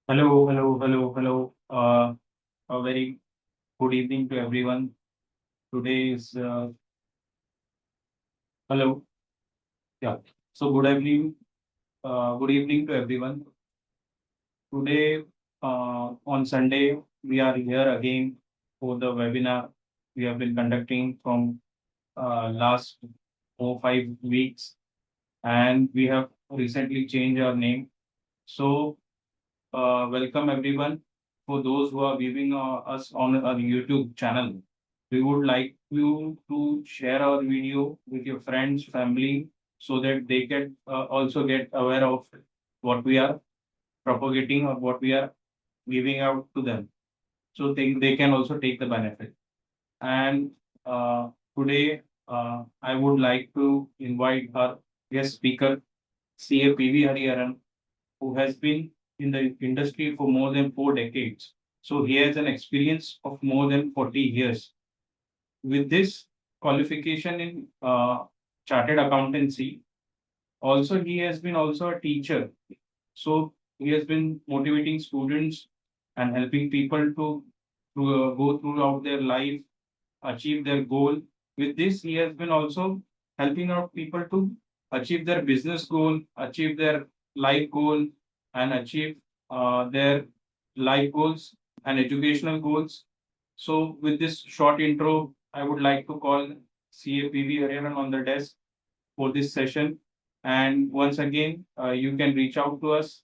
Hello, hello, hello, hello. A very good evening to everyone. Today is hello. Yeah. So good evening to everyone. Today, on Sunday, we are here again for the webinar we have been conducting from last 4 5 weeks, and we have recently changed our name. So, welcome everyone. For those who are viewing us on our YouTube channel, we would like you to share our video with your friends, family, so that they can also get aware of what we are propagating or what we are giving out to them. So they can also take the benefit. And today, I would like to invite our guest speaker, CA P.V. Hariharan, who has been in the industry for more than 4 decades. So he has an experience of more than 40 years. With this qualification in chartered accountancy, also he has been also a teacher. So he has been motivating students and helping people to go throughout their life, achieve their goal. With this, he has been also helping out people to achieve their business goal, achieve their life goal, and achieve their life goals and educational goals. So, with this short intro, I would like to call CA P.V. Hariharan on the desk for this session. And once again, you can reach out to us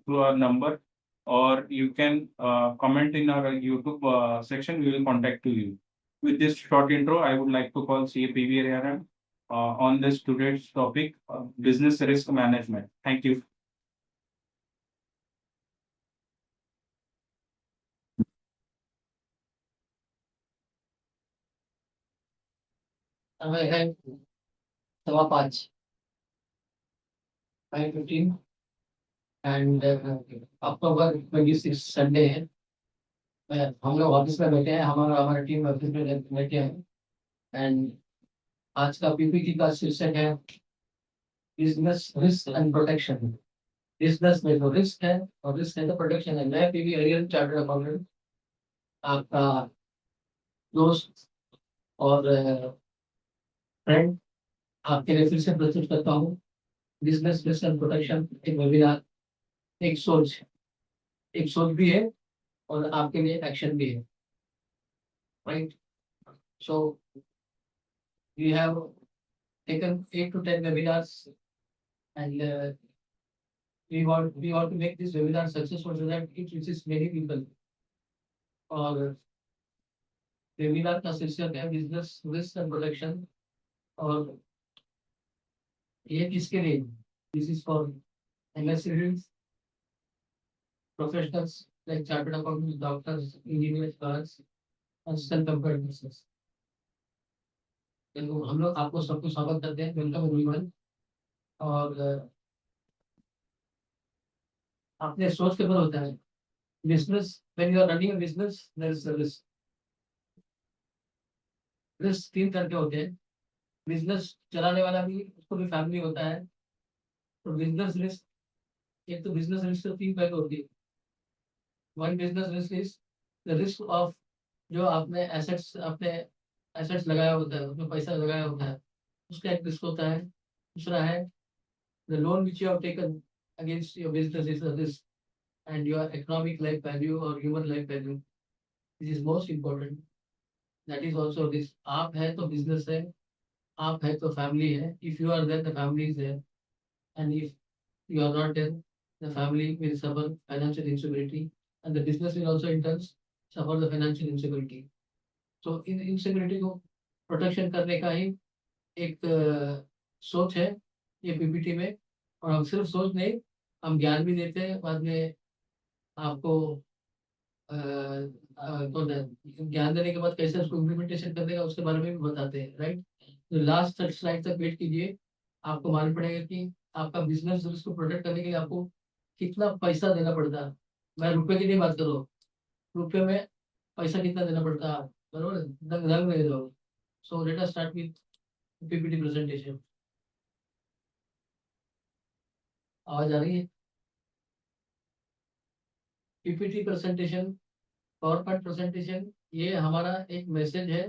through our number, or you can comment in our YouTube section. We will contact to you. With this short intro, I would like to call CA P.V. Hariharan on this today's topic, business risk management. Thank you. समय है 5:15 5:15 and October 26 Sunday है। हम लोग office में बैठे हैं, हमारा हमारा टीम ऑफिस में बैठे हैं। एंड आज का पीपीटी का शीर्षक है business risk and protection. Business में जो रिस्क है और रिस्क है तो प्रोटेक्शन है। मैं पीवी हरिहरन चार्टर्ड अकाउंटेंट, आपका दोस्त और फ्रेंड, आपके लिए फिर से प्रस्तुत करता हूँ बिजनेस रिस्क एंड प्रोटेक्शन। एक वेबिनार, एक सोच भी है और आपके लिए एक्शन भी है, right? So we have taken 8 to 10 webinars, and we want to make this webinar successful so that it reaches many people. और वेबिनार का शीर्षक है बिजनेस रिस्क एंड प्रोटेक्शन। और ये किसके लिए? This is for MSMEs, professionals like chartered accountants, doctors, engineers, clerks और self employed persons. हम लोग आपको सबको स्वागत करते हैं, वेलकम एवरीवन। और अपने सोच के ऊपर होता है business. When you are running a business there is a risk. Risk 3 तरह के होते हैं। बिजनेस चलाने वाला भी, उसको भी फैमिली होता है। तो बिजनेस रिस्क, एक तो बिजनेस रिस्क तो 3 पहलू होती है। One business risk is the risk of, जो आपने एसेट्स लगाया होता है, उसमें पैसा लगाया होता है, उसका एक रिस्क होता है। दूसरा है the loan which you have taken against your business is a risk, and your economic life value और human life value, this is most important, that is also risk. आप है तो बिजनेस है, आप है तो फैमिली है। If you are there the family is there, and if you are not there, the family will suffer financial insecurity, and the business will also in turn suffer the financial insecurity. So in insecurity को protection करने का ही एक सोच है ये PPT में। और हम सिर्फ सोच नहीं, हम ज्ञान भी देते हैं। बाद में आपको तो ज्ञान देने के बाद कैसे उसको इम्प्लीमेंटेशन करने का उसके बारे में भी बताते हैं, राइट? तो लास्ट स्लाइड तक वेट कीजिए, आपको मालूम पड़ेगा कि आपका बिजनेस उसको प्रोटेक्ट करने के लिए आपको कितना पैसा देना पड़ता है। मैं रुपए की नहीं बात कर रहा हूँ, रुपये में पैसा कितना देना पड़ता है, बरोबर? दंग में दे रहा हूँ। So let us start with PPT presentation. आवाज आ रही है? PPT presentation, PowerPoint presentation, ये हमारा एक मैसेज है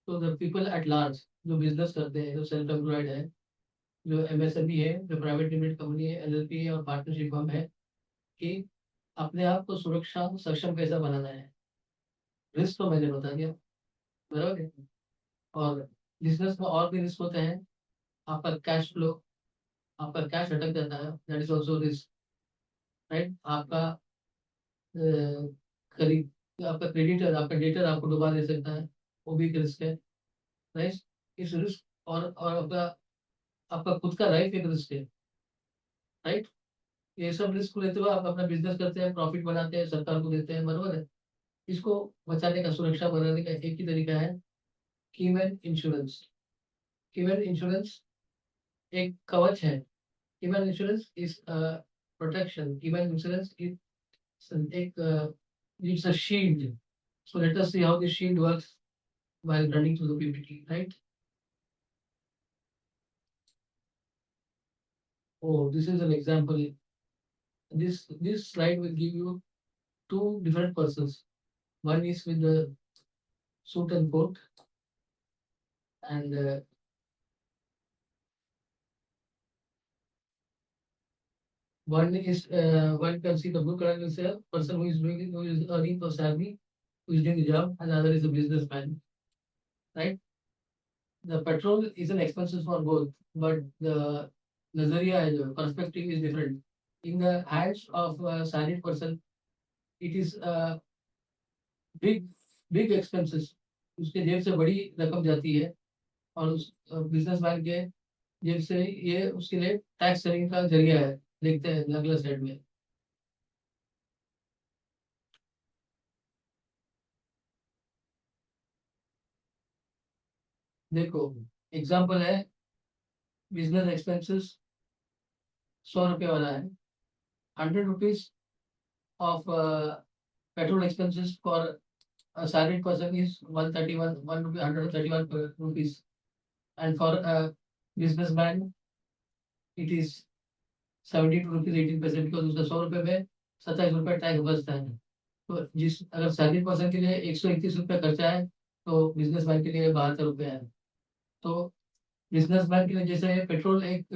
तो द पीपल एट लार्ज, जो बिजनेस करते हैं, जो सेल्फ एम्प्लॉयड है, जो MSME है, जो प्राइवेट लिमिटेड कंपनी है, LLP है और पार्टनरशिप फर्म है, कि अपने आप को सुरक्षा सक्षम कैसे बनाना है। रिस्क तो मैंने बता दिया, बराबर है। और बिजनेस में और भी रिस्क होते हैं। आपका कैश फ्लो, आपका कैश अटक जाता है, that is also risk, right. आपका खरीद, आपका क्रेडिटर, आपका डेटर आपको डुबा दे सकता है, वो भी एक रिस्क है, राइट। इस रिस्क और आपका आपका खुद का लाइफ एक रिस्क है, राइट। ये सब रिस्क लेते हुए आप अपना बिजनेस करते हैं, प्रॉफिट बनाते हैं, सरकार को देते हैं, बराबर है। इसको बचाने का, सुरक्षा बनाने का एक ही तरीका है, कीमैन इंश्योरेंस। कीमैन इंश्योरेंस एक कवच है। Keyman insurance is protection. Keyman insurance is एक it's a shield. So let us see how the shield works while running through the PPT, right? Oh, this is an example. This slide will give you two different persons. One is with the suit and coat, and one can see the blue color is a person who is earning for salary, who is doing the job, and the other is a businessman, right? The petrol is an expenses for both, but the nazariya perspective is different. In the hands of a salaried person, it is big big expenses, उसके जेब से बड़ी रकम जाती है, और उस businessman के जेब से ये उसके लिए टैक्स सेविंग का जरिया है। देखते हैं अगला स्लाइड में। देखो, एग्जांपल है, बिजनेस एक्सपेंसेस 100 रुपये वाला है। 100 rupees of petrol expenses for a salaried person is 131 1 rupee 131 rupees, and for a businessman it is 72 rupees 18 पैसे, बिकॉज उसका 100 रुपये में 27 रुपये टैक्स बचता है। तो जिस अगर सैलरी पर्सन के लिए 131 रुपये खर्चा है, तो बिजनेसमैन के लिए 72 रुपये है। तो बिजनेसमैन के लिए जैसे पेट्रोल एक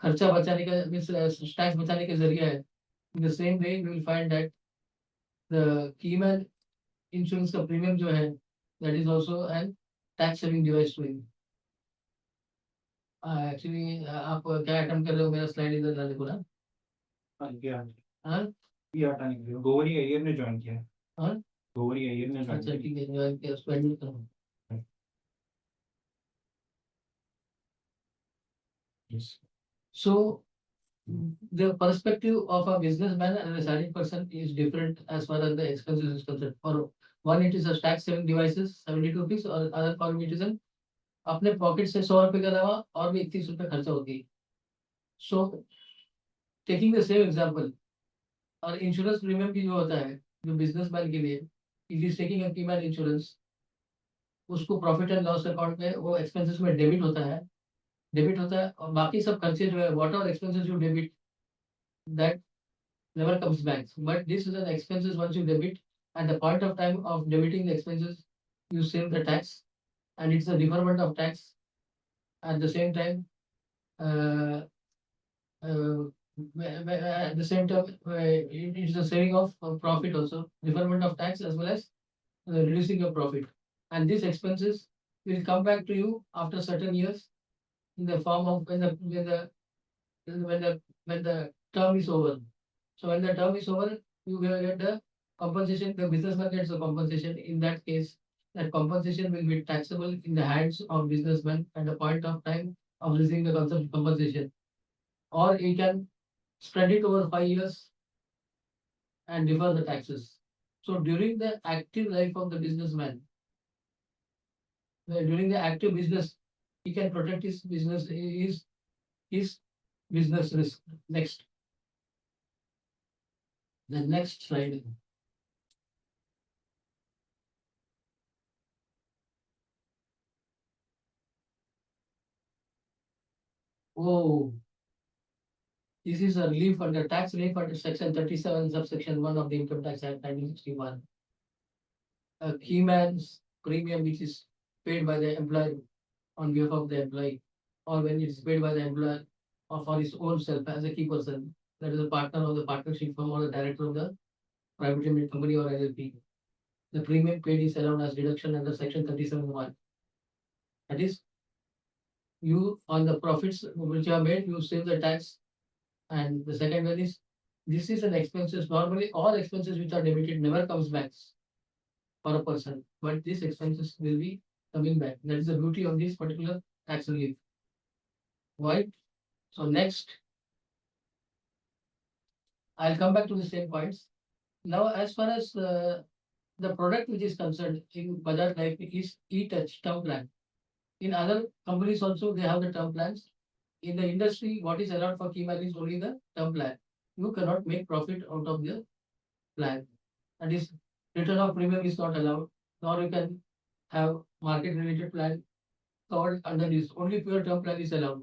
खर्चा बचाने का मीन्स टैक्स बचाने का जरिया है, in the same way you will find that the keyman insurance का प्रीमियम जो है, that is also an tax saving device to him. Actually आप क्या अटेम्प्ट कर रहे हो, मेरा स्लाइड इधर लाने को ना? हाँ जी, हाँ जी, हाँ ये हटाने के लिए गोवरी अय्यर ने ज्वाइन किया है। हाँ, गोवरी अय्यर ने ज्वाइन अच्छा किया ठीक है, ज्वाइन किया, उसको एडमिट करो। है। So the perspective of a businessman and a salaried person is different as far as the expenses is concerned. For one, it is a tax saving devices, 72 rupees, और other for it is अपने pocket से 100 रुपए के अलावा और भी 31 रुपए खर्चा होती है। So taking the same example, और इंश्योरेंस प्रीमियम भी जो होता है, जो बिजनेसमैन के लिए, it is taking a keyman insurance, उसको प्रॉफिट एंड लॉस अकाउंट में वो एक्सपेंसेस में डेबिट होता है, और बाकी सब खर्चे जो है, what ever expenses you debit, that never comes back. But this is an expenses once you debit. At the point of time of debiting the expenses, you save the tax, and it's a deferment of tax. At the same time, uh, uh, at the same time, it is a saving of profit also, deferment of tax as well as reducing your profit. And these expenses will come back to you after certain years in the form of when the when the term is over. So when the term is over, you will get the compensation. The businessman gets the compensation. In that case, that compensation will be taxable in the hands of businessman at the point of time of receiving the compensation, or he can spread it over 5 years and defer the taxes. So during the active life of the businessman, during the active business, he can protect his business, his business risk. Next, the next slide. Oh, This is a relief under tax relief under section 37 subsection 1 of the Income Tax Act 1961. A key man's premium which is paid by the employer on behalf of the employee, or when it is paid by the employer or for his own self as a key person, that is a partner of the partnership firm or the director of the private limited company or LLP. The premium paid is allowed as deduction under section 37(1). That is, you on the profits which are made, you save the tax. And the second one is, this is an expenses. Normally, all expenses which are debited never comes back for a person, but these expenses will be coming back. That is the beauty of this particular tax relief. Why? So next, I'll come back to the same points. Now, as far as the product which is concerned in Bajaj Life is e-touch term plan. In other companies also they have the term plans. In the industry, what is allowed for key man is only the term plan. You cannot make profit out of the plan. That is, return of premium is not allowed, nor you can have market related plan covered under this. Only pure term plan is allowed.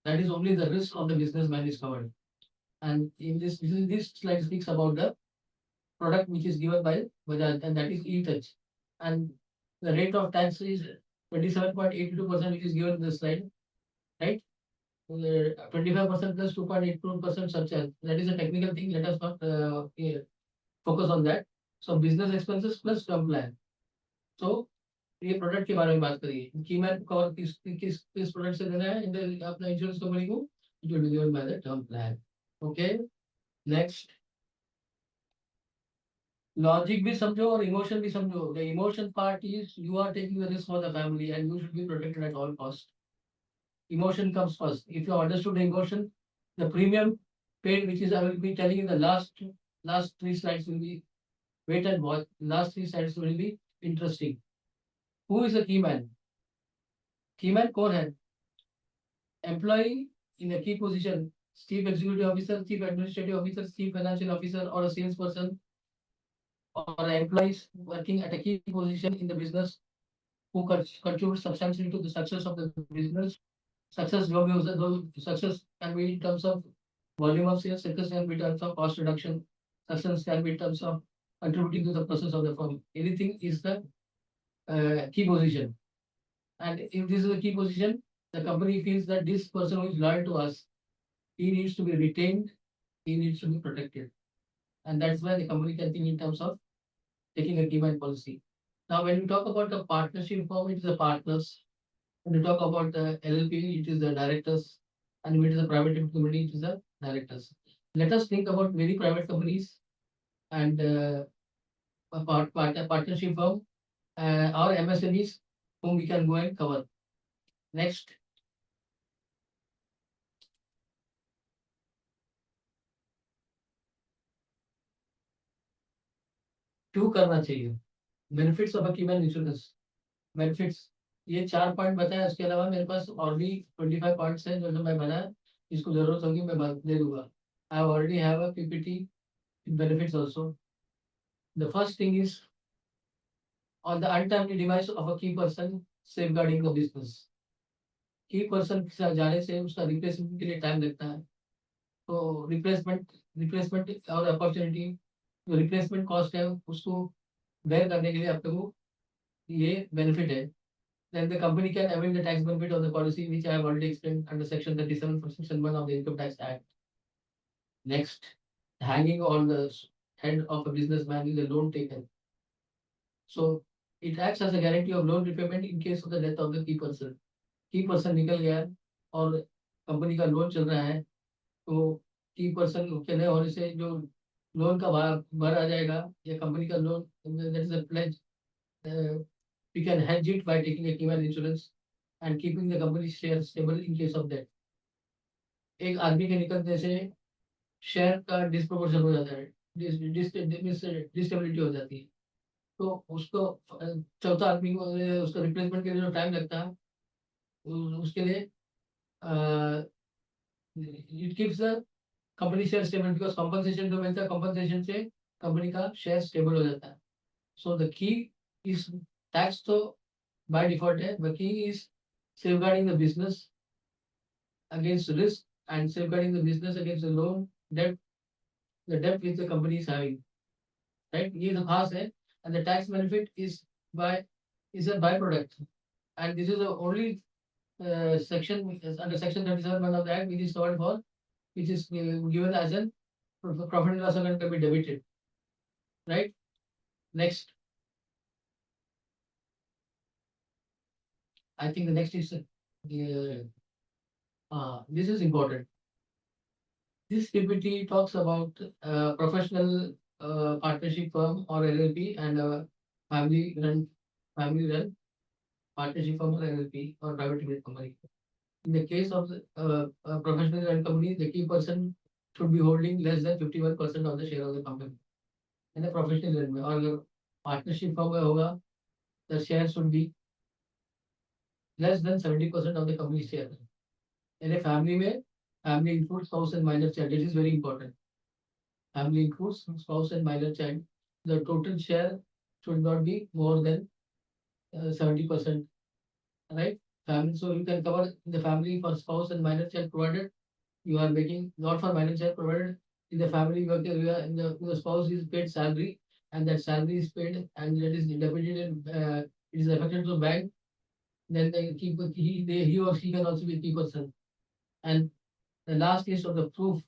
That is only the risk of the businessman is covered. And in this slide speaks about the product which is given by Bajaj, and that is e-touch. And the rate of tax is 27.82%, which is given in the slide, right? 25% plus 2.82% surcharge. That is a technical thing. Let us not focus on that. So business expenses plus term plan. So ये product के बारे में बात करिए कि मैं cover किस product से देना है अपना इंश्योरेंस कंपनी को, it will be given by the term plan. Okay, next. Logic भी समझो और इमोशन भी समझो. The emotion part is you are taking the risk for the family and you should be protected at all cost. Emotion comes first. If you understood the emotion, the premium paid, which is I will be telling in the last three slides will be wait and watch. Last three slides will be interesting. Who is a key man? Key man कौन है? Employee in a key position, chief executive officer, chief administrative officer, chief financial officer, or a salesperson, or employees working at a key position in the business who contribute substantially to the success of the business. Success success can be in terms of volume of sales, success can be in terms of cost reduction, success can be in terms of contributing to the process of the firm. Anything is the key position. And if this is a key position, the company feels that this person who is loyal to us, he needs to be retained, he needs to be protected. And that's why the company can think in terms of taking a key man policy. Now, when we talk about the partnership firm, it is the partners. When we talk about the LLP, it is the directors, and if it is a private limited company, it is the directors. Let us think about very private companies and a partnership firm or MSMEs whom we can go and cover. Next. क्यों करना चाहिए? Benefits of a insurance. Benefits ये 4 point बताया. इसके अलावा मेरे पास और भी 25 पॉइंट्स हैं जो मैं बनाया. जिसको जरूरत होगी मैं दे दूंगा. I already have a PPT benefits also. The first thing is on the untimely demise of a key person, safeguarding the business. Key person के साथ जाने से उसका रिप्लेसमेंट के लिए टाइम लगता है. तो रिप्लेसमेंट और अपॉर्चुनिटी, जो रिप्लेसमेंट कॉस्ट है उसको बेयर करने के लिए आप लोगों को ये बेनिफिट है. Then the company can avail the tax benefit of the policy which I have already explained under section 37 for section 1 of the Income Tax Act. Next, hanging on the head of a businessman is a loan taken. So it acts as a guarantee of loan repayment in case of the death of the key person. Key person निकल गया और company का loan चल रहा है, तो की person के नहीं होने से जो लोन का भर आ जाएगा या कंपनी का loan, that is a pledge. We can hedge it by taking a key man insurance and keeping the company share stable in case of that. एक आदमी के निकलने से शेयर का डिस्प्रोपोर्शन हो जाता है, डिस्टेबिलिटी हो जाती है. तो उसको चौथा आदमी को उसका रिप्लेसमेंट के लिए जो टाइम लगता है उसके लिए it keeps the company share stable, because compensation जो मिलता है कंपनसेशन से कंपनी का शेयर स्टेबल हो जाता है. So the key is tax तो बाय डिफॉल्ट है, the key is safeguarding the business against risk and safeguarding the business against the loan debt, the debt which the company is having. Right? ये तो खास है, and the tax benefit is a byproduct, and this is the only section under section 37 of the act which is covered for, which is given as an profit and loss account can be debited. Right? Next, I think the next is this is important. This PPT talks about professional partnership firm or LLP and family run partnership firm or LLP or private limited company. In the case of the professional run company, the key person should be holding less than 51% of the share of the company. In the professional run में और अगर partnership firm में होगा, the share should be less than 70% of the company share. In a family में, family includes spouse and minor child. This is very important. Family includes spouse and minor child. The total share should not be more than 70%. Right? Family, so you can cover the family for spouse and minor child provided. You are making not for minor child provided in the family. You are in the spouse is paid salary, and that salary is paid and that is debited. It is affected to bank. Then he or she can also be a key person. And the last case of the proof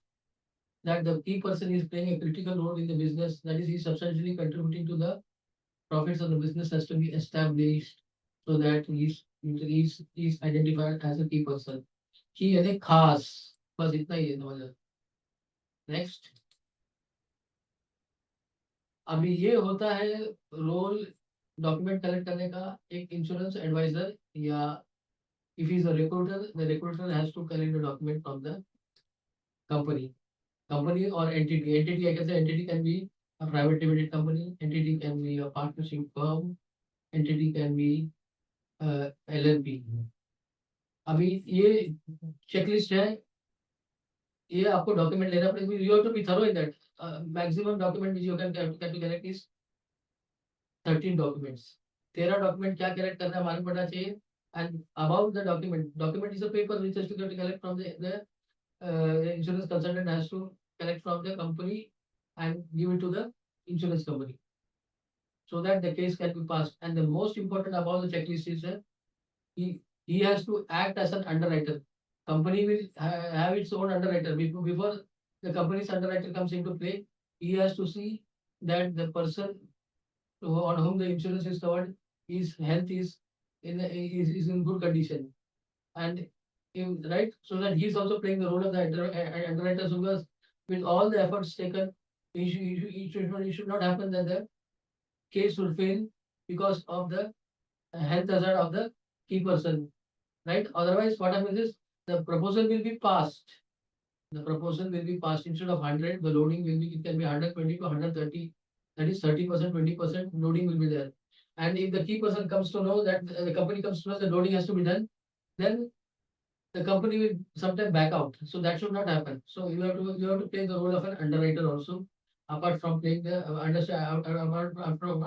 that the key person is playing a critical role in the business, that is, he is substantially contributing to the profits of the business, has to be established so that he is identified as a key person. Key यानी खास, बस इतना ही है समझ। Next, अभी ये होता है रोल डॉक्यूमेंट कलेक्ट करने का एक इंश्योरेंस एडवाइजर या if he is a recruiter, the recruiter has to collect the document from the company or entity. I can say entity can be a private limited company, entity can be a partnership firm, entity can be LLP. अभी ये checklist है, ये आपको document लेना पड़ेगा. You have to be thorough in that. Maximum document which you can collect is 13 documents. 13 document क्या collect करना है मालूम पड़ना चाहिए. And about the document is a paper which has to collect from the insurance consultant has to collect from the company and give it to the insurance company so that the case can be passed. And the most important about the checklist is that he has to act as an underwriter. Company will have its own underwriter. Before the company's underwriter comes into play, he has to see that the person on whom the insurance is covered, his health is in good condition. And right, so that he is also playing the role of the underwriter. So because with all the efforts taken, it should not happen that the case will fail because of the health hazard of the key person. Right? Otherwise, what happens is the proposal will be passed. The proposal will be passed instead of 100. The loading will be, it can be 120 to 130. That is 30%, 20% loading will be there. And if the key person comes to know that the company comes to know the loading has to be done, then the company will sometimes back out. So that should not happen. So you have to play the role of an underwriter also, apart from playing the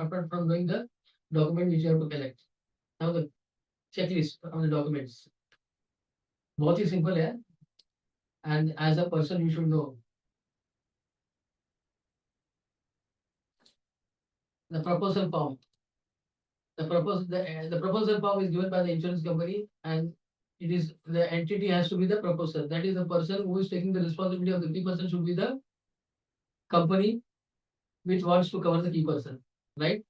apart from doing the document which you have to collect. Now the checklist of the documents. बहुत ही simple है. And as a person you should know. The proposal form. The proposal form is given by the insurance company, and it is the entity has to be the proposer. That is the person who is taking the responsibility of the key person should be the company which wants to cover the key person, right?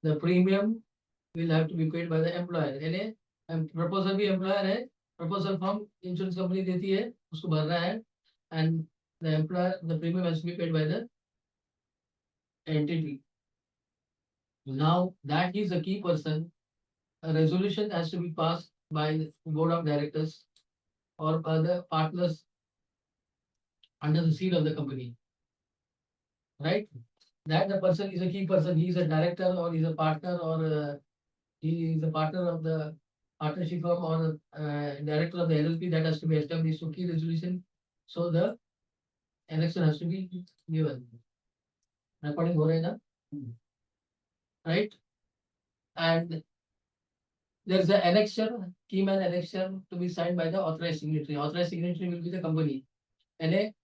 The premium will have to be paid by the employer. यानी proposal भी employer है, proposal form insurance company देती है, उसको भरना है, and the premium has to be paid by the entity. Now that is a key person. A resolution has to be passed by the board of directors or by the partners under the seal of the company, right? That the person is a key person. He is a director or he is a partner or he is a partner of the partnership firm or director of the LLP that has to be established. So key resolution. So the election has to be given. Recording हो रहा है ना? Right? And There's the annexure, key man annexure to be signed by the authorized signatory. Authorized signatory will be the company. And a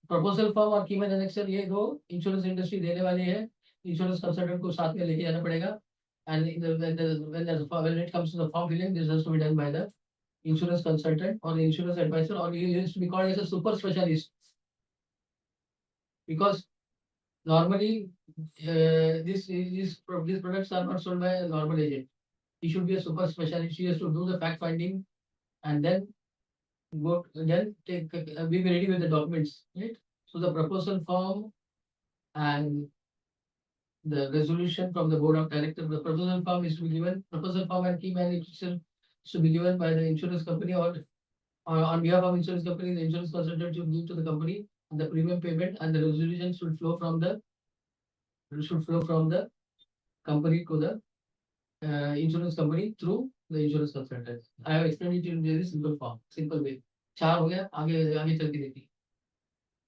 proposal form और key man annexure ये दो insurance industry देने वाले हैं. Insurance consultant को साथ में लेके जाना पड़ेगा. And when it comes to the form filling, this has to be done by the insurance consultant or the insurance advisor, or he used to be called as a super specialist. Because normally these products are not sold by a normal agent. He should be a super specialist. He has to do the fact finding and then be ready with the documents, right? So the proposal form and the resolution from the board of directors, the proposal form is to be given, proposal form and key management should be given by the insurance company or on behalf of insurance company, the insurance consultant should give to the company and the premium payment, and the resolution should flow from the company to the insurance company through the insurance consultant. I have explained it in very simple form, simple way. चार हो गया, आगे आगे चल के देखिए.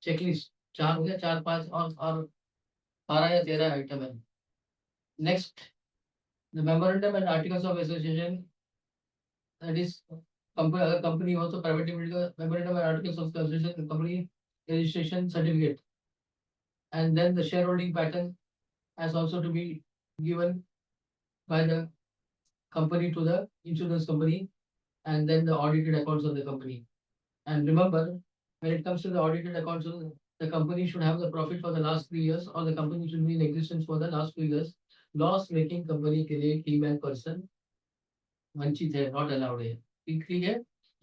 Checklist चार हो गया, 4 5 और 12 या 13 आइटम है. Next, the memorandum and articles of association, that is company, अगर कंपनी हो तो प्राइवेट लिमिटेड का memorandum and articles of association, company registration certificate, and then the shareholding pattern has also to be given by the company to the insurance company, and then the audited accounts of the company. And remember, when it comes to the audited accounts, the company should have the profit for the last 3 years, or the company should be in existence for the last 2 years. Loss making company के लिए key man person वंचित है, not allowed है. ठीक है.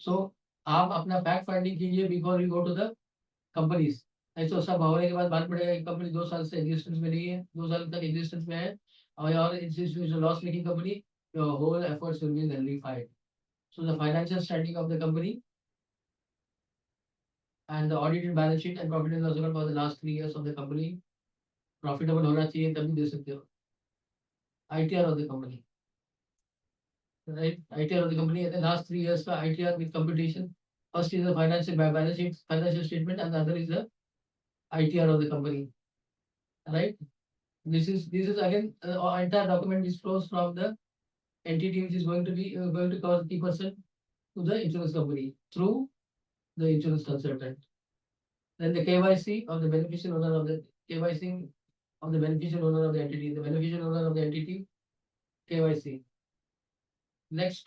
So आप अपना fact finding कीजिए before you go to the companies. ऐसा सब होने के बाद बात पड़ेगा कि कंपनी 2 साल से एग्जिस्टेंस में नहीं है, 2 साल तक एग्जिस्टेंस में है और it's loss making company, your whole efforts will be nullified. So the financial standing of the company and the audited balance sheet and profit and loss account for the last 3 years of the company, profitable होना चाहिए तभी दे सकते हो. ITR of the company, right? ITR of the company and the last 3 years का ITR with computation. First is the financial balance sheet, financial statement, and the other is the ITR of the company, right? This is again entire document is flows from the entity which is going to cover key person to the insurance company through the insurance consultant. Then the KYC of the beneficial owner of the KYC of the beneficial owner of the entity, the beneficial owner of the entity, KYC. Next,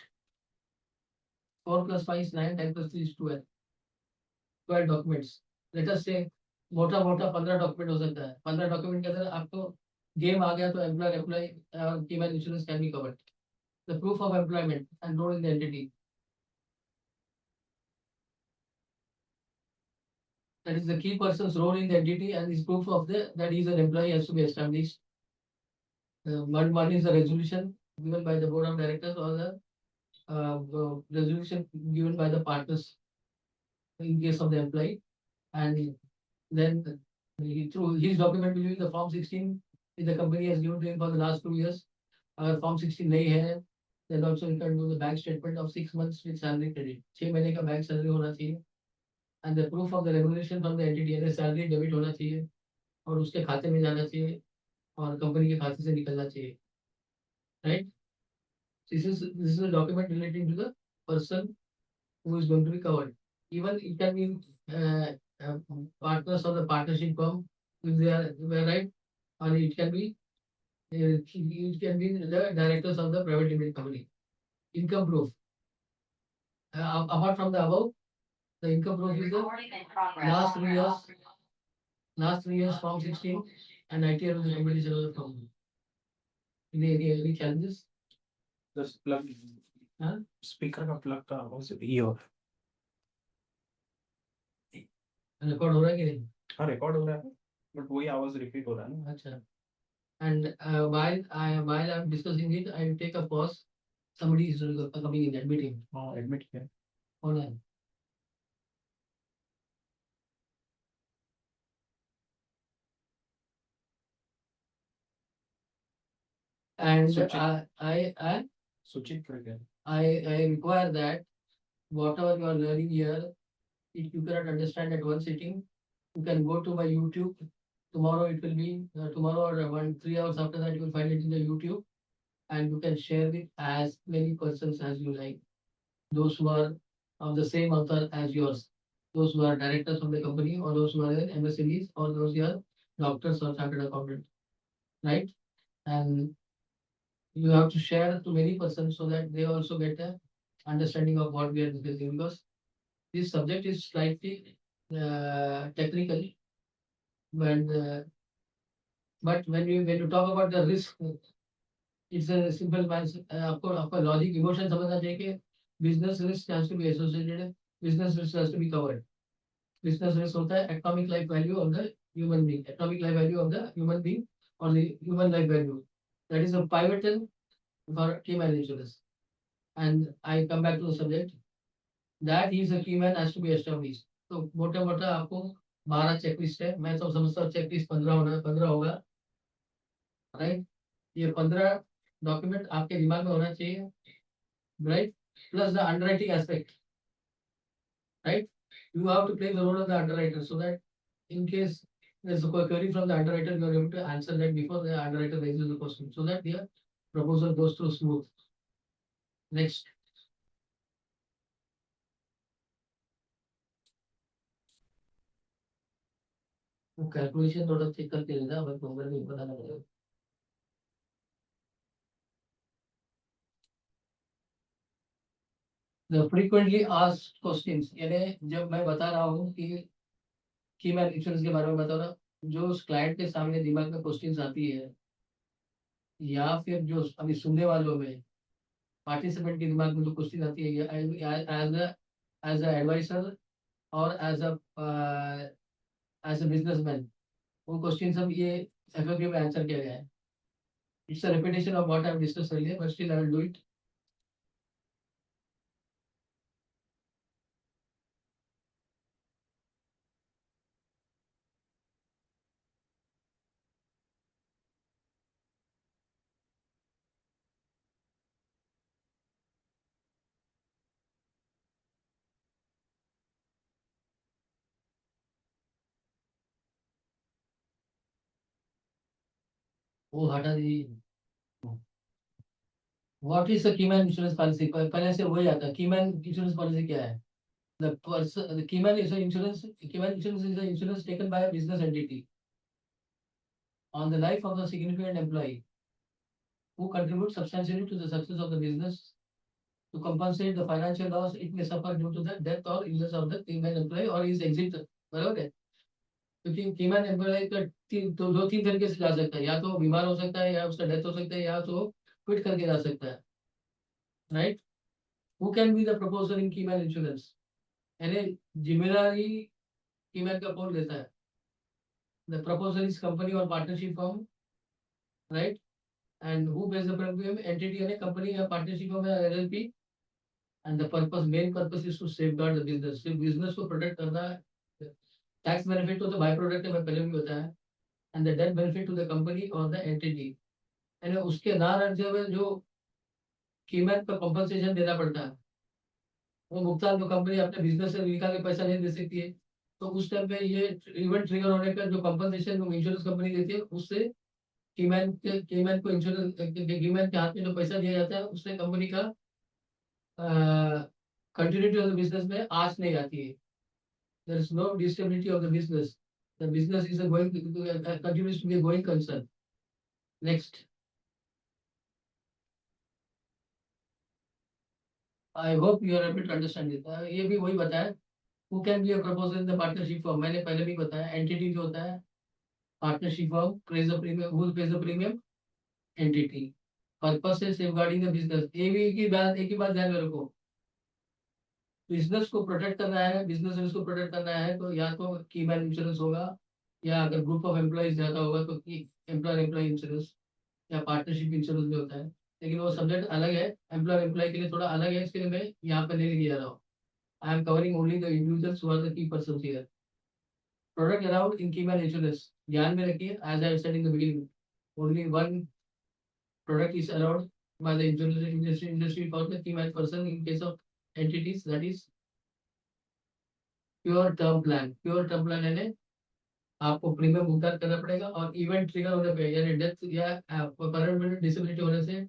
4 plus 5 is 9, 10 plus 3 is 12. 12 documents. Let us say मोटा 15 document हो सकता है. 15 document के अंदर आपको game आ गया तो employ कीमत insurance can be covered. The proof of employment and role in the entity. That is the key person's role in the entity, and this proof of that he is an employee has to be established. One is the resolution given by the board of directors or the resolution given by the partners in case of the employee, and then through his document will be the form 16 which the company has given to him for the last 2 years. Form 16 नहीं है, then also you can do the bank statement of 6 months with salary credit. 6 महीने का bank salary होना चाहिए. And the proof of the remuneration from the entity, यानी salary debit होना चाहिए और उसके खाते में जाना चाहिए और कंपनी के खाते से निकलना चाहिए, right? This is a document relating to the person who is going to be covered. Even it can be uh, partners of the partnership firm if they are right, or it can be the directors of the private limited company. Income proof. Apart from the above, the income proof is the last 3 years form 16 and ITR of the company is another form. Any challenges? Just plug. Huh? Speaker का plug का आवाज ये हो. Record हो रहा है कि नहीं? हाँ रिकॉर्ड हो रहा है, बट वही आवाज रिपीट हो रहा है ना. अच्छा. And while I'm discussing it, I will take a pause. Somebody is coming in that meeting. हाँ admit किया. Hold on. And Suchit कर गया. I require that whatever you are learning here, if you cannot understand at one sitting, you can go to my YouTube. Tomorrow it will be tomorrow or 3 hours after that you will find it in the YouTube. and you can share with as many persons as you like. Those who are of the same author as yours, those who are directors of the company, or those who are in MSMEs, or those who are doctors or chartered accountant, right? And you have to share to many persons so that they also get a understanding of what we are discussing, because this subject is slightly technical, and but when you talk about the risk, it's a simple man. आपको logic emotion समझना चाहिए कि business risk has to be associated, business risk has to be covered. Business risk होता है economic life value of the human being, economic life value of the human being, or the human life value. That is a pivotal for key man insurance. And I come back to the subject that he is a key man has to be established. तो मोटा मोटा आपको 12 checklist है. मैं तो समझता हूँ checklist 15 होगा, राइट. ये 15 डॉक्यूमेंट आपके दिमाग में होना चाहिए, right. Plus the underwriting aspect, right. You have to play the role of the underwriter so that in case there's a query from the underwriter, you are able to answer that before the underwriter raises the question, so that the proposal goes through smooth. Next. Calculation थोड़ा check करके लेना, हमें number नहीं पता लगेगा. The frequently asked questions, यानी जब मैं बता रहा हूँ कि मैं इंश्योरेंस के बारे में बता रहा हूँ, जो उस क्लाइंट के सामने दिमाग में क्वेश्चंस आती है, या फिर जो अभी सुनने वालों में पार्टिसिपेंट के दिमाग में जो क्वेश्चन आती है, एज अ एडवाइसर और एज अ बिजनेसमैन, वो क्वेश्चन सब ये एफएक्यू में आंसर किया गया है. It's a repetition of what I have discussed earlier, but still I will do it. वो हटा दीजिए. What is the keyman insurance policy, पहले से वही आता है. कीमैन इंश्योरेंस पॉलिसी क्या है? The Keyman is an insurance. Keyman insurance is an insurance taken by a business entity on the life of a significant employee who contributes substantially to the success of the business. To compensate the financial loss it may suffer due to the death or illness of the Keyman employee or his exit. बराबर है. क्योंकि keyman employ का तो 2-3 तरीके से जा सकता है, या तो बीमार हो सकता है, या उसका डेथ हो सकता है, या तो क्विट करके जा सकता है, right. Who can be the proposer in keyman insurance, यानी जिम्मेदारी कीमैन का कौन लेता है? The proposer is company or partnership firm, right? And who pays the premium? Entity and a company or partnership firm or LLP. And the main purpose is to safeguard the business. सिर्फ business को protect करना है. Tax benefit तो byproduct है, मैं पहले भी बताया. And the debt benefit to the company or the entity. यानी उसके ना रहने में जो कीमत का compensation देना पड़ता है, वो भुगतान तो कंपनी अपने बिजनेस से निकाल के पैसा नहीं दे सकती है. तो उस टाइम पे ये इवेंट ट्रिगर होने का जो कंपनसेशन इंश्योरेंस कंपनी देती है, उससे कीमैन को इंश्योरेंस कीमैन के हाथ में जो पैसा दिया जाता है, उससे कंपनी का कंटिन्यूटी ऑफ द बिजनेस में आंच नहीं आती है. There is no destability of the business. The business is going continues to be going concern. Next. I hope you are able to understand it. ये भी वही बताया. Who can be a proposal in the partnership form, मैंने पहले भी बताया. Entity जो होता है partnership form, pays the premium, who pays the premium? Entity. Purpose है सेफगार्डिंग द बिजनेस. ये भी एक ही बात ध्यान में रखो. बिजनेस को प्रोटेक्ट करना है, बिजनेस को प्रोटेक्ट करना है, तो या तो कीमैन इंश्योरेंस होगा, या अगर ग्रुप ऑफ एम्प्लॉइज ज्यादा होगा तो एम्प्लॉयर एम्प्लॉय इंश्योरेंस या पार्टनरशिप इंश्योरेंस भी होता है. लेकिन वो सब्जेक्ट अलग है, एम्प्लॉयर एम्प्लॉय के लिए थोड़ा अलग है, इसके लिए मैं यहाँ पे नहीं लेके जा रहा हूँ. I am covering only the individuals who are the key persons here. Product around in keyman insurance ध्यान में रखिए. As I said in the beginning, only one product is allowed by the insurance industry for the key man person in case of entities, that is pure term plan. Pure term plan यानी आपको premium भुगतान करना पड़ेगा, और event trigger होने पे, यानी death या परमानेंट डिसेबिलिटी होने से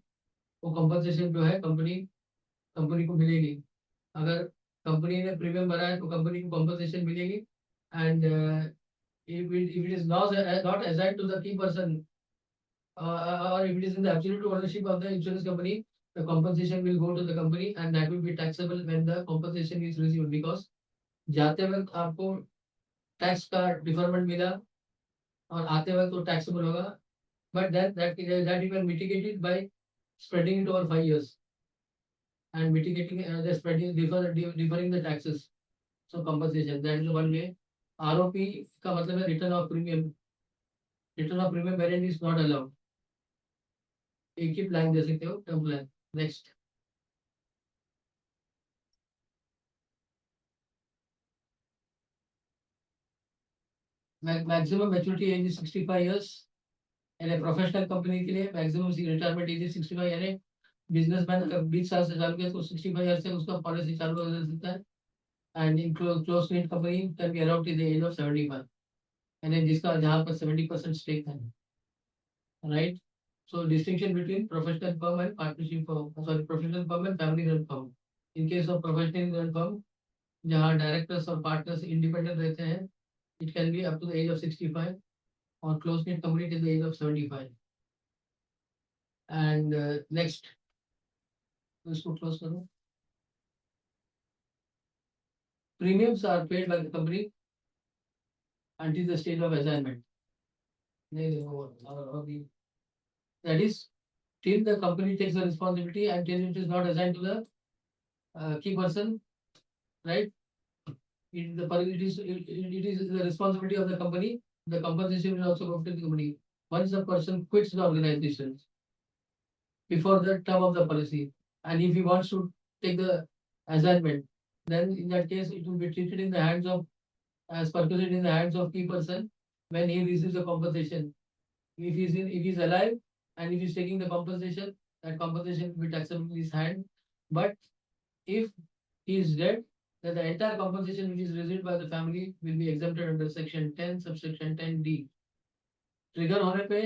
वो कंपनसेशन जो है कंपनी को मिलेगी। अगर कंपनी ने प्रीमियम भरा है तो कंपनी को कंपनसेशन मिलेगी। And if it is not assigned to the key person, or if it is in the absolute ownership of the insurance company, the compensation will go to the company and that will be taxable when the compensation is received, because जाते वक्त आपको tax का deferment मिला और आते वक्त वो taxable होगा, but that you can mitigate it by spreading it over 5 years and mitigating the spreading deferring the taxes. So compensation, that is one way. ROP का मतलब है return of premium. Return of premium variant is not allowed. एक ही plan दे सकते हो, term plan. Next, maximum maturity age is 65 years. यानी professional company के लिए मैक्सिमम रिटायरमेंट एज इज 65, यानी बिजनेसमैन अगर 20 साल से चालू किया तो 65 ईयर से उसका पॉलिसी चालू हो सकता है। And in close need company can be allowed till the age of 75, यानी जिसका जहाँ पर 70% स्टेक है, right. So distinction between professional firm and partnership firm, sorry, professional firm and family run firm. In case of professional run firm, जहाँ directors और partners independent रहते हैं, it can be up to the age of 65 और close knit company till the age of 75. And next, इसको close करो। Premiums are paid by the company until the stage of assignment. That is, till the company takes the responsibility and till it is not assigned to the key person, right? It is the responsibility of the company. The compensation will also go to the company. Once the person quits the organization before the term of the policy, and if he wants to take the assignment, then in that case it will be treated in the hands of, as perquisite in the hands of key person when he receives the compensation. If he is alive and if he is taking the compensation, that compensation will be taxable in his hand. But if he is dead, then the entire compensation which is received by the family will be exempted under section 10 subsection 10D. Trigger होने पे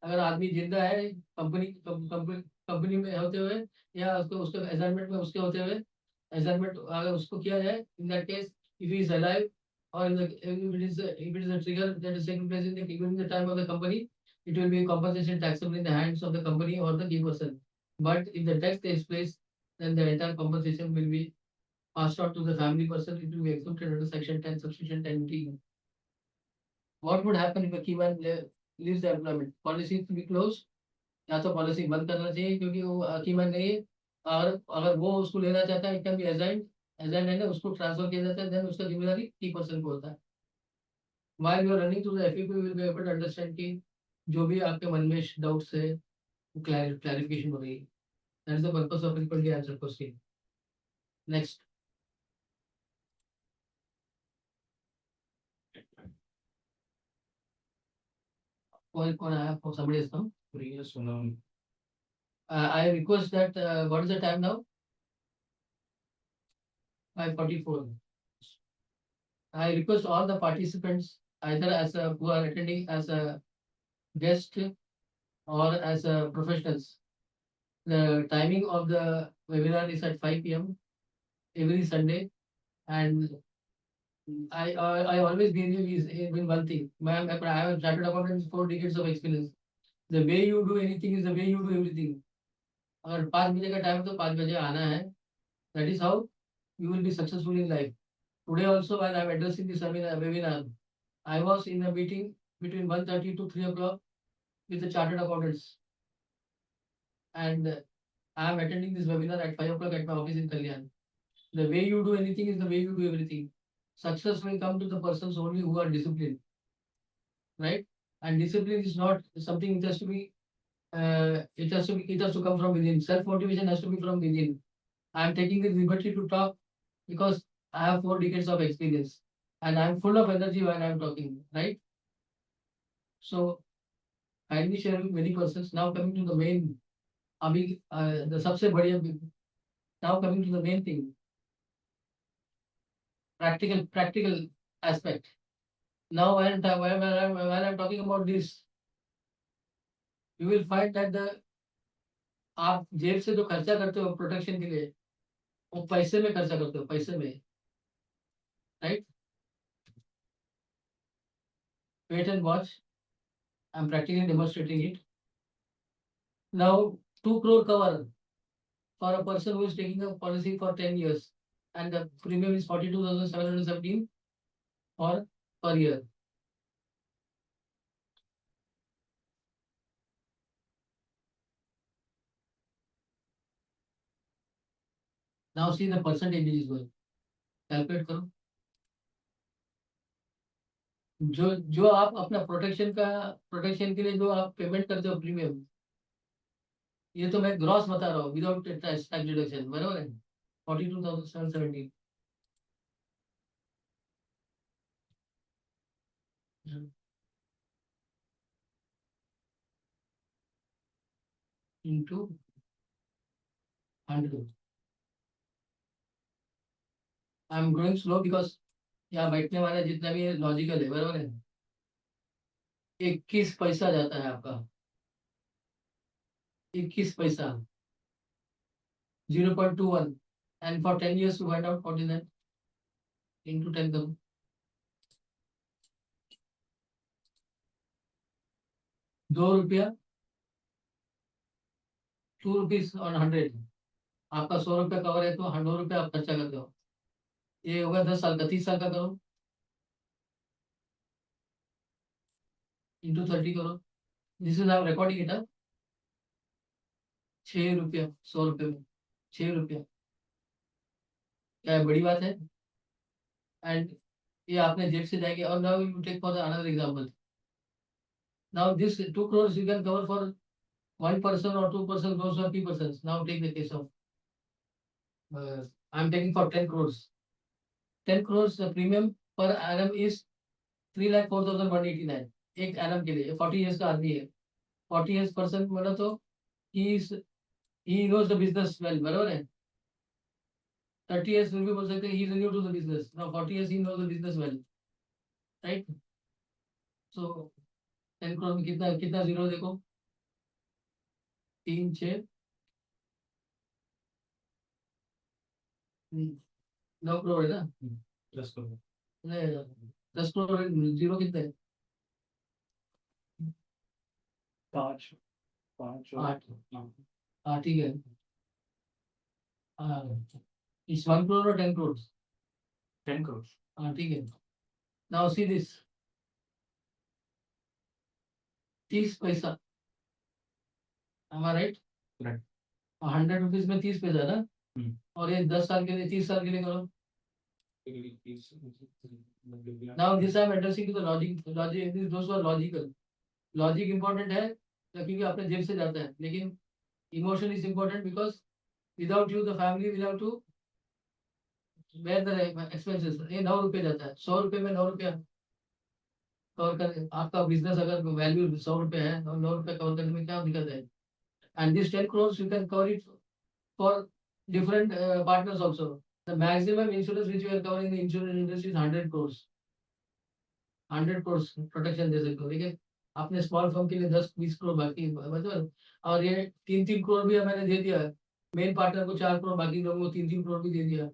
अगर आदमी जिंदा है company में होते हुए या उसको उसके असाइनमेंट में उसके होते हुए, असाइनमेंट अगर उसको किया जाए, in that case if he is alive or if it is a trigger that is taking place during the time of the company, it will be compensation taxable in the hands of the company or the key person. But if the tax takes place, then the entire compensation will be passed on to the family person. It will be exempted under section 10 subsection 10D. What would happen if a key man leaves the employment? Policy to be closed, या तो policy बंद करना चाहिए क्योंकि वो की man नहीं है। और अगर वो उसको लेना चाहता है, it can be assigned है ना, उसको ट्रांसफर किया जाता है, then उसका जिम्मेदारी की पर्सन को होता है। While you are running through the FAQ, you will be able to understand कि जो भी आपके मन में डाउट्स है वो clarification हो रही है। That is the purpose of frequently answered question. Next. कौन आया? Somebody has come. Yes, Sunam. I request that what is the time now? 5:44. I request all the participants, either as a who are attending as a guest or as a professionals. The timing of the webinar is at 5 p.m. every Sunday, and I always believe is in one thing. Ma'am, I have a chartered accountant with 4 decades of experience. The way you do anything is the way you do everything. अगर 5 बजे का time तो 5 बजे आना है. That is how you will be successful in life. Today also, while I am addressing this webinar, I was in a meeting between 1:30 to 3 o'clock with the chartered accountants, and I am attending this webinar at 5 o'clock at my office in Kalyan. The way you do anything is the way you do everything. Success will come to the persons only who are disciplined, right? And discipline is not something it has to be. It has to come from within. Self motivation has to be from within. I am taking the liberty to talk because I have 4 decades of experience and I am full of energy when I am talking, right? So kindly share with many persons. Now coming to the main, the सबसे बढ़िया, now coming to the main thing, practical aspect. Now when I'm talking about this, you will find that the आप जेब से जो खर्चा करते हो protection के लिए, वो पैसे में खर्चा करते हो, पैसे में, right? Wait and watch. I'm practically demonstrating it. Now, 2 crore cover for a person who is taking a policy for 10 years, and the premium is 42,717 for per year. Now see the percentage is going. Calculate करो. जो आप अपना protection के लिए जो आप payment करते हो प्रीमियम, ये तो मैं ग्रॉस बता रहा हूँ विदाउट टैक्स डिडक्शन, बराबर है? 42,717 into 100. I am going slow because यहाँ बैठने वाला जितना भी लॉजिकल है, बराबर है? 21 पैसा जाता है आपका, 21 पैसा, 0.21, and for 10 years to find out what is that into 10 करो. ₹2, 2 rupees on 100. आपका 100 रुपया कवर है तो 100 रुपया आप खर्चा करते हो. ये होगा 10 साल का, 30 साल का करो, इंटू 30 करो. This is I am recording it. 6 रुपया 100 रुपये में, 6 रुपया, क्या है, बड़ी बात है? एंड ये आपने जेब से जाएंगे. और now you take for another example. Now this 2 crores you can cover for one person or two person, those or 3 persons. Now take the case of I'm taking for 10 crores. 10 crores the premium per annum is 3,04,189. एक annum के लिए 40 years का आदमी है. 40 years person बोला तो he knows the business well, बराबर है? 30 years फिर भी बोल सकते हैं he is new to the business. Now 40 years he knows the business well, right? So 10 crore में कितना कितना जीरो देखो, 3 6 9 crore है ना? 10 crore. नहीं, 10 crore जीरो कितने हैं? 5 5 8. हाँ ठीक है. इट्स 1 crore और 10 crores. 10 crores. हाँ ठीक है. नाउ सी दिस 30 पैसा, राइट? Right. 100 रुपीज में 30 पैसा ना. और ये 10 साल के लिए, 30 साल के लिए करो. Now this I am addressing to the logic this दोस्त आर लॉजिकल. लॉजिक इंपॉर्टेंट है क्योंकि आपने जेब से जाता है, लेकिन emotion is important because without you the family will have to bear the expenses. ये 9 रुपये जाता है, 100 रुपये में 9 रुपया कवर कर. आपका बिजनेस अगर वैल्यू 100 रुपये है और 9 रुपये कवर करने में क्या दिक्कत है? And this 10 crores you can cover it for different partners also. The maximum insurance which we are covering in the insurance industry is 100 crores. 100 crores protection दे सकते हो, लेकिन आपने स्मॉल फर्म के लिए 10-20 करोड़ बाकी मतलब. और ये 3-3 करोड़ भी मैंने दे दिया. मेन पार्टनर को 4 करोड़, बाकी लोगों को 3-3 करोड़ भी दे दिया.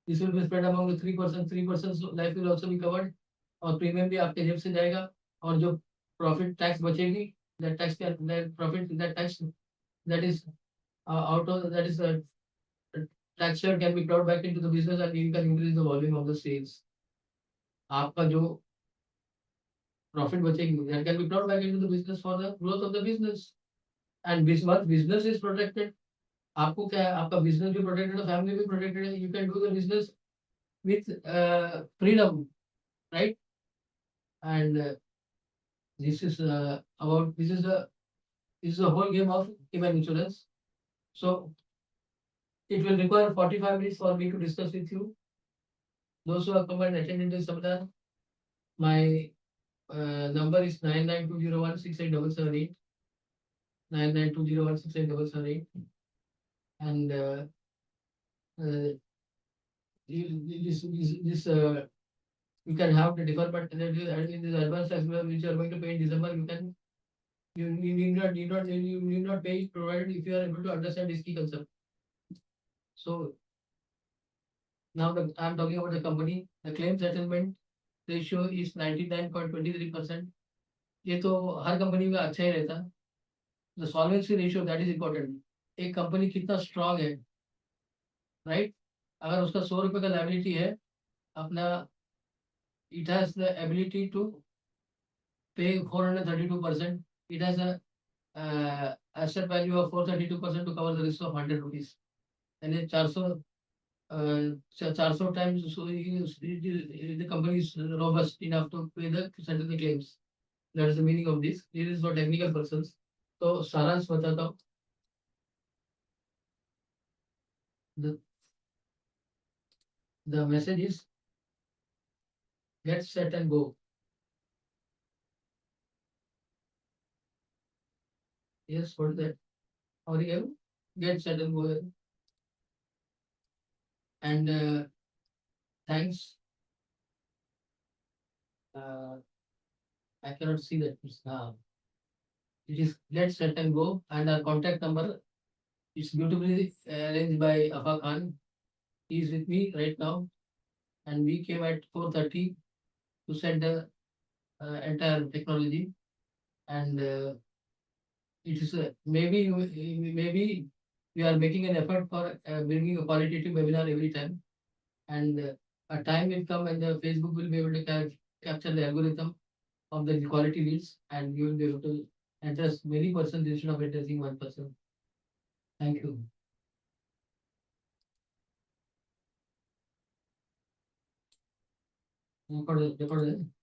This will be spread among 3% life will also be covered. और प्रीमियम भी आपके जेब से जाएगा. और जो प्रॉफिट टैक्स बचेगी, that tax that profit that tax that is out of that is tax share can be brought back into the business and you can increase the volume of the sales. आपका जो profit बचेगी that can be brought back into the business for the growth of the business. And business is protected. आपको क्या है, आपका business भी protected है, family भी प्रोटेक्टेड है. You can do the business with freedom, right? And this is about this is the whole game of human insurance. So it will require 45 minutes for me to discuss with you. Those who have come and attended this seminar, my number is 9920168778. 9920168778. And this you can have the deferment this advance tax which you are going to pay in December. You can You need not pay it provided if you are able to understand this key concept. So now I'm talking about the company. The claim settlement ratio is 99.23%. ये तो हर company में अच्छा ही रहता. The solvency ratio that is important. एक company कितना strong है, right? अगर उसका 100 रुपए का लाइबिलिटी है अपना, it has the ability to pay 432%. It has a asset value of 432% to cover the risk of 100 rupees. यानी 400 times, so the company is robust enough to pay the settle the claims. That is the meaning of this. This is for technical persons. तो सारांश बताता हूँ. The message is get set and go. Yes, what is that? How do you get set and go? And thanks. I cannot see that. It is get set and go, and our contact number is beautifully arranged by Afa Khan. He is with me right now, and we came at 4:30 to set the entire technology. And it is maybe we are making an effort for bringing a qualitative webinar every time. And a time will come when the Facebook will be able to capture the algorithm of the quality leads, and you will be able to address many persons instead of addressing one person. Thank you. Record it.